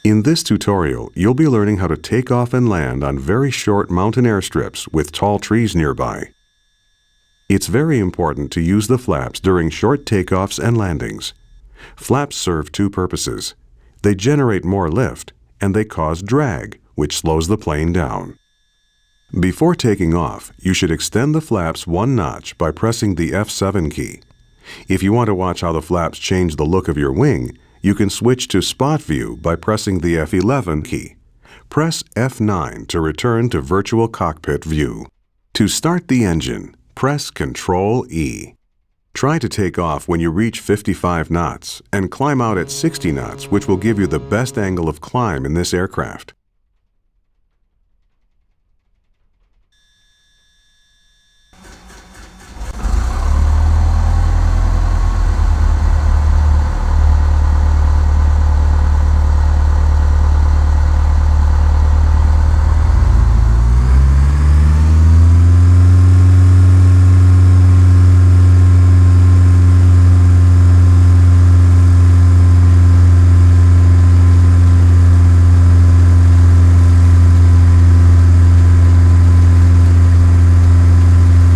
In this tutorial, you'll be learning how to take off and land on very short mountain airstrips with tall trees nearby. It's very important to use the flaps during short takeoffs and landings. Flaps serve two purposes. They generate more lift, and they cause drag, which slows the plane down. Before taking off, you should extend the flaps one notch by pressing the F7 key. If you want to watch how the flaps change the look of your wing, you can switch to spot view by pressing the F11 key. Press F9 to return to virtual cockpit view. To start the engine, press Ctrl E. Try to take off when you reach 55 knots and climb out at 60 knots, which will give you the best angle of climb in this aircraft.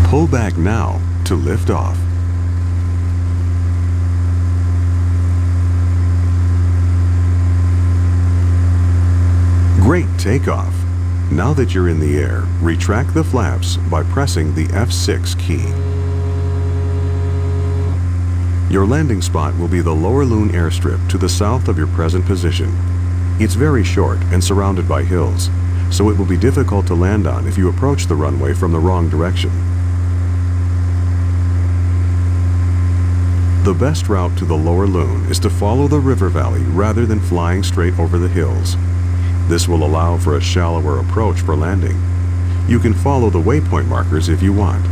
Pull back now to lift off. Great takeoff! Now that you're in the air, retract the flaps by pressing the F6 key. Your landing spot will be the Lower Loon airstrip to the south of your present position. It's very short and surrounded by hills, so it will be difficult to land on if you approach the runway from the wrong direction. The best route to the Lower Loon is to follow the river valley rather than flying straight over the hills. This will allow for a shallower approach for landing. You can follow the waypoint markers if you want.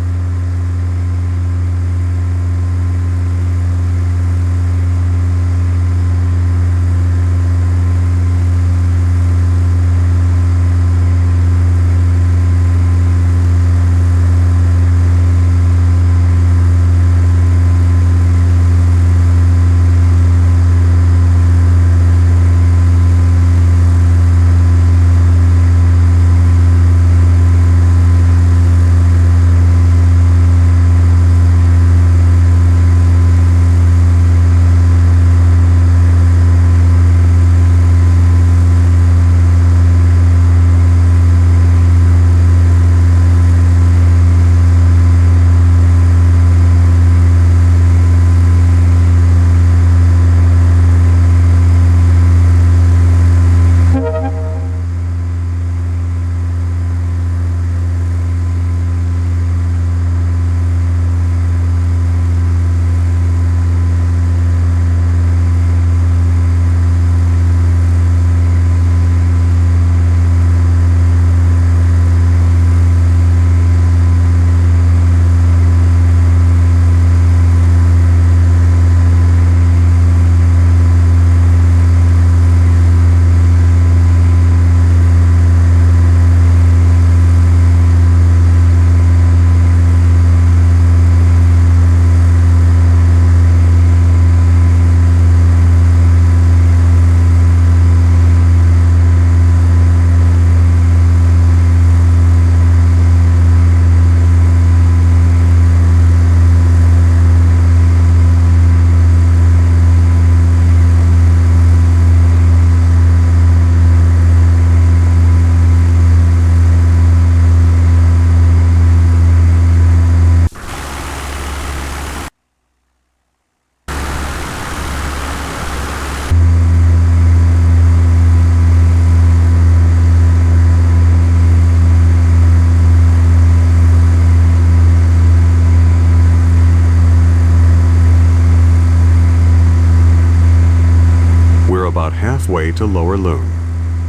About halfway to Lower Loon.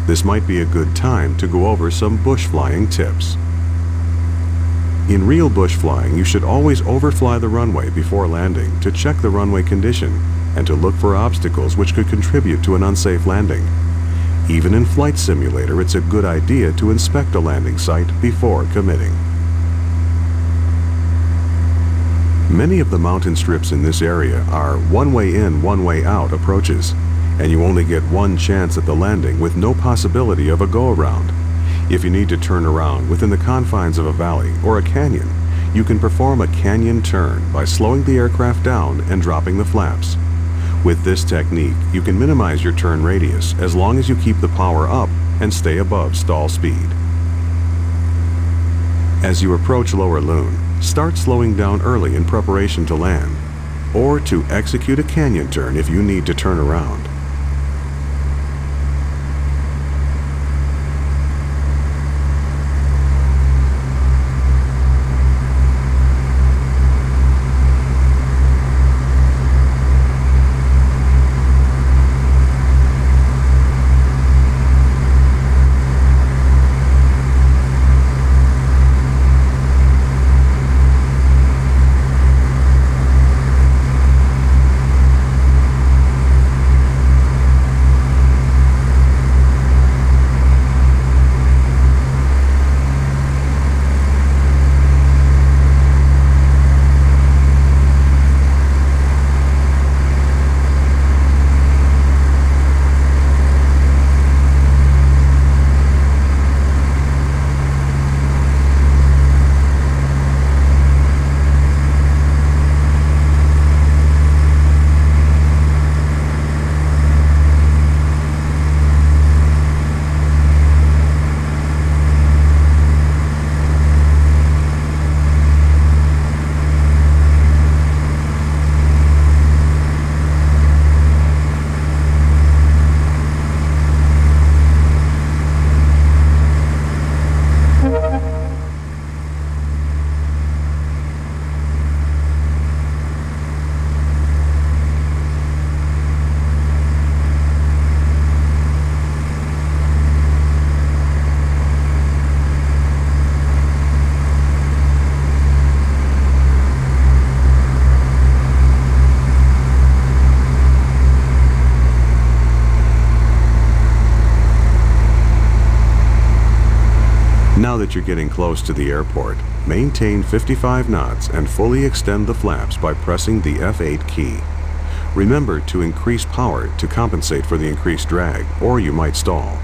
This might be a good time to go over some bush flying tips. In real bush flying, you should always overfly the runway before landing to check the runway condition and to look for obstacles which could contribute to an unsafe landing. Even in Flight Simulator, it's a good idea to inspect a landing site before committing. Many of the mountain strips in this area are one-way in, one-way out approaches. and you only get one chance at the landing with no possibility of a go-around. If you need to turn around within the confines of a valley or a canyon, you can perform a canyon turn by slowing the aircraft down and dropping the flaps. With this technique, you can minimize your turn radius as long as you keep the power up and stay above stall speed. As you approach Lower Loon, start slowing down early in preparation to land, or to execute a canyon turn if you need to turn around. Now that you're getting close to the airport, maintain 55 knots and fully extend the flaps by pressing the F8 key. Remember to increase power to compensate for the increased drag, or you might stall.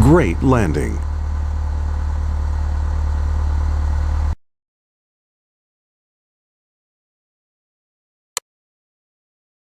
Great landing!